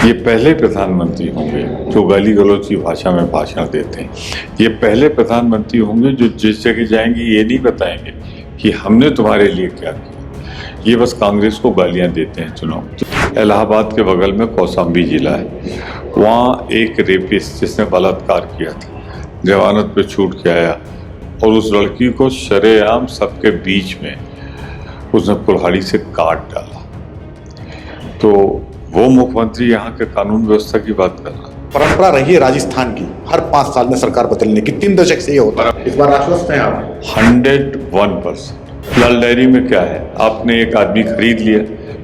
ये पहले प्रधानमंत्री होंगे जो गाली गलौज की भाषा में भाषण देते हैं। ये पहले प्रधानमंत्री होंगे जो जिस जगह जाएंगे ये नहीं बताएंगे कि हमने तुम्हारे लिए क्या किया। ये बस कांग्रेस को गालियां देते हैं चुनाव। इलाहाबाद के बगल में कौशाम्बी जिला है, वहाँ एक रेपिस्ट जिसने बलात्कार किया था जमानत पे छूट के आया और उस लड़की को शरेआम सबके बीच में उसने कुल्हाड़ी से काट डाला। तो वो मुख्यमंत्री यहाँ के कानून व्यवस्था की बात कर रहा है। परंपरा रही है राजस्थान की हर 5 साल में सरकार बदलने की, 3 दशक से ये होता है। इस बार आश्वस्त हैं आप? 101%। लाल डायरी में क्या है, आपने एक आदमी खरीद लिया,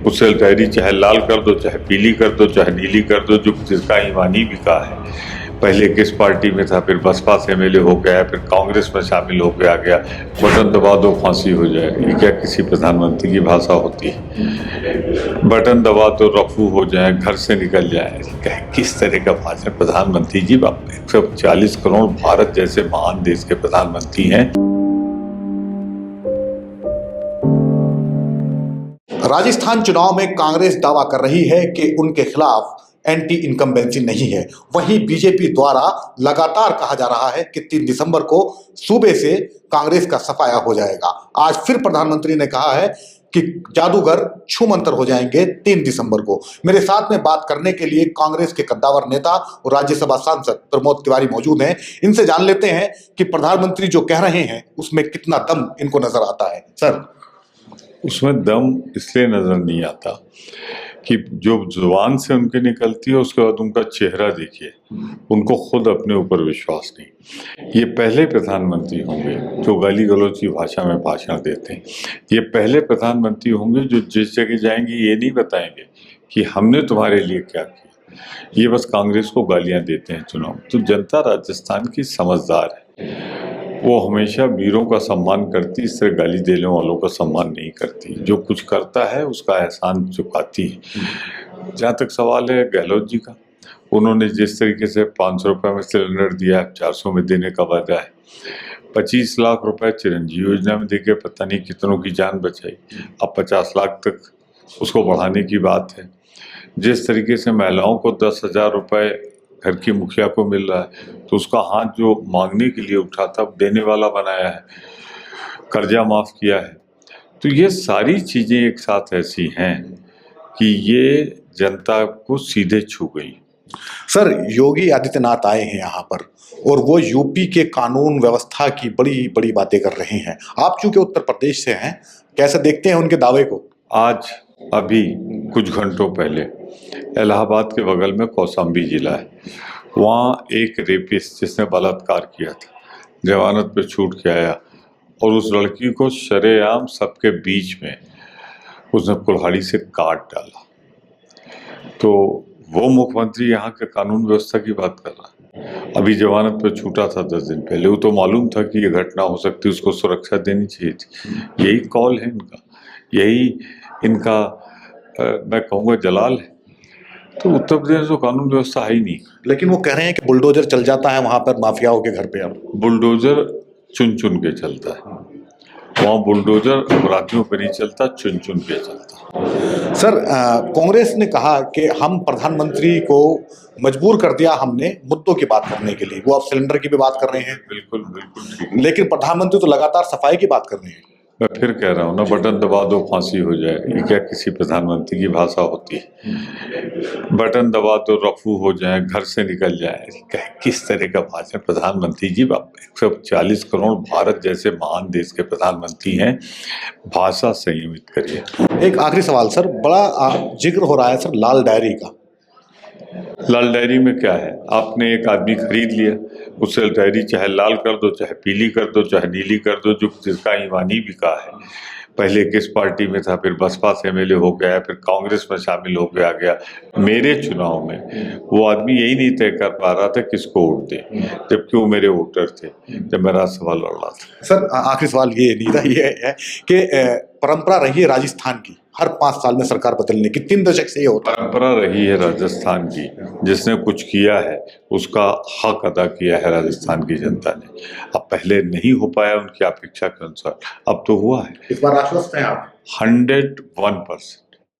उसे डायरी चाहे लाल कर दो, चाहे पीली कर दो, चाहे नीली कर दो, जो जिसका ईमानी बिका है। पहले किस पार्टी में था, फिर बसपा से एमएलए हो गया, फिर कांग्रेस में शामिल होकर आ गया, बटन दबा दो फांसी हो जाए। ये क्या किसी प्रधानमंत्री की भाषा होती है? बटन दबा दो रफू हो जाए, घर से निकल जाए। क्या किस तरह का भाषण? प्रधानमंत्री जी 140 करोड़ भारत जैसे महान देश के प्रधानमंत्री हैं। राजस्थान चुनाव में कांग्रेस दावा कर रही है कि उनके खिलाफ एंटी इनकम्बेंसी नहीं है। वहीं बीजेपी द्वारा लगातार कहा जा रहा है कि 3 दिसंबर को सूबे से कांग्रेस का सफाया हो जाएगा। आज फिर प्रधानमंत्री ने कहा है कि जादूगर छूमंतर हो जाएंगे 3 दिसंबर को। मेरे साथ में बात करने के लिए कांग्रेस के कद्दावर नेता और राज्यसभा सांसद प्रमोद तिवारी मौजूद हैं। इनसे जान लेते हैं कि प्रधानमंत्री जो कह रहे हैं उसमें कितना दम इनको नजर आता है। सर, उसमें दम इसलिए नजर नहीं आता कि जो जुबान से उनके निकलती है उसके बाद उनका चेहरा देखिए, उनको खुद अपने ऊपर विश्वास नहीं। ये पहले प्रधानमंत्री होंगे जो गाली गलौज की भाषा में भाषण देते हैं। ये पहले प्रधानमंत्री होंगे जो जिस जगह जाएंगे ये नहीं बताएंगे कि हमने तुम्हारे लिए क्या किया। ये बस कांग्रेस को गालियां देते हैं चुनाव। तो जनता राजस्थान की समझदार है, वो हमेशा वीरों का सम्मान करती, इस तरह गाली देने वालों का सम्मान नहीं करती। जो कुछ करता है उसका एहसान चुकाती है। जहाँ तक सवाल है गहलोत जी का, उन्होंने जिस तरीके से 500 रुपये में सिलेंडर दिया, 400 में देने का वादा है, 25 लाख रुपए चिरंजीवी योजना में देके पता नहीं कितनों की जान बचाई, अब 50 लाख तक उसको बढ़ाने की बात है। जिस तरीके से महिलाओं को 10,000 रुपये घर की मुखिया को मिल रहा है, तो उसका हाथ जो मांगने के लिए उठा था देने वाला बनाया है, कर्जा माफ किया है। तो ये सारी चीजें एक साथ ऐसी हैं कि ये जनता को सीधे छू गई। सर, योगी आदित्यनाथ आए हैं यहाँ पर और वो यूपी के कानून व्यवस्था की बड़ी बड़ी बातें कर रहे हैं। आप चूंकि उत्तर प्रदेश से हैं, कैसे देखते हैं उनके दावे को? आज अभी कुछ घंटों पहले इलाहाबाद के बगल में कौशाम्बी जिला है, वहाँ एक रेपिस्ट जिसने बलात्कार किया था जमानत पे छूट के आया और उस लड़की को शरेआम सबके बीच में उसने कुल्हाड़ी से काट डाला। तो वो मुख्यमंत्री यहाँ के कानून व्यवस्था की बात कर रहा है। अभी जमानत पे छूटा था 10 दिन पहले, वो तो मालूम था कि ये घटना हो सकती है, उसको सुरक्षा देनी चाहिए थी। यही कॉल है इनका, यही इनका मैं कहूँगा जलाल है। तो उत्तर प्रदेश तो कानून व्यवस्था है ही नहीं। लेकिन वो कह रहे हैं कि बुलडोजर चल जाता है वहां पर माफियाओं के घर पे। अब बुलडोजर चुन चुन के चलता है, वहाँ बुलडोजर अपराधियों पे नहीं चलता, चुन चुन के चलता। सर, कांग्रेस ने कहा कि हम प्रधानमंत्री को मजबूर कर दिया हमने मुद्दों की बात करने के लिए। वो अब सिलेंडर की भी बात कर रहे हैं। बिल्कुल बिल्कुल ठीक। लेकिन प्रधानमंत्री तो लगातार सफाई की बात कर रहे हैं। मैं फिर कह रहा हूँ ना, बटन दबा दो फांसी हो जाए। ये क्या किसी प्रधानमंत्री की भाषा होती है? बटन दबा दो रफू हो जाए, घर से निकल जाए। क्या किस तरह का भाषण? प्रधानमंत्री जी 140 करोड़ भारत जैसे महान देश के प्रधानमंत्री हैं, भाषा संयमित करिए। एक आखिरी सवाल सर, बड़ा जिक्र हो रहा है सर लाल डायरी का। लाल डायरी में क्या है, आपने एक आदमी खरीद लिया, उसे डायरी चाहे लाल कर दो, चाहे पीली कर दो, चाहे नीली कर दो, जो जिसका ईमानी बिका है। पहले किस पार्टी में था, फिर बसपा से एमएलए हो गया, फिर कांग्रेस में शामिल होकर आ गया। मेरे चुनाव में वो आदमी यही नहीं तय कर पा रहा था किसको वोट दे, जबकि वो मेरे वोटर थे जब मैं राज्यसभा लड़ रहा था। सर, आखिरी सवाल ये नीता ये है कि परंपरा रही है राजस्थान की हर 5 साल में सरकार बदलने की, 3 दशक से ये होता है। परंपरा रही है राजस्थान की, जिसने कुछ किया है उसका हक अदा किया है राजस्थान की जनता ने। अब पहले नहीं हो पाया उनकी अपेक्षा के अनुसार, अब तो हुआ है। इस बार आश्वस्त हैं आप? 101%।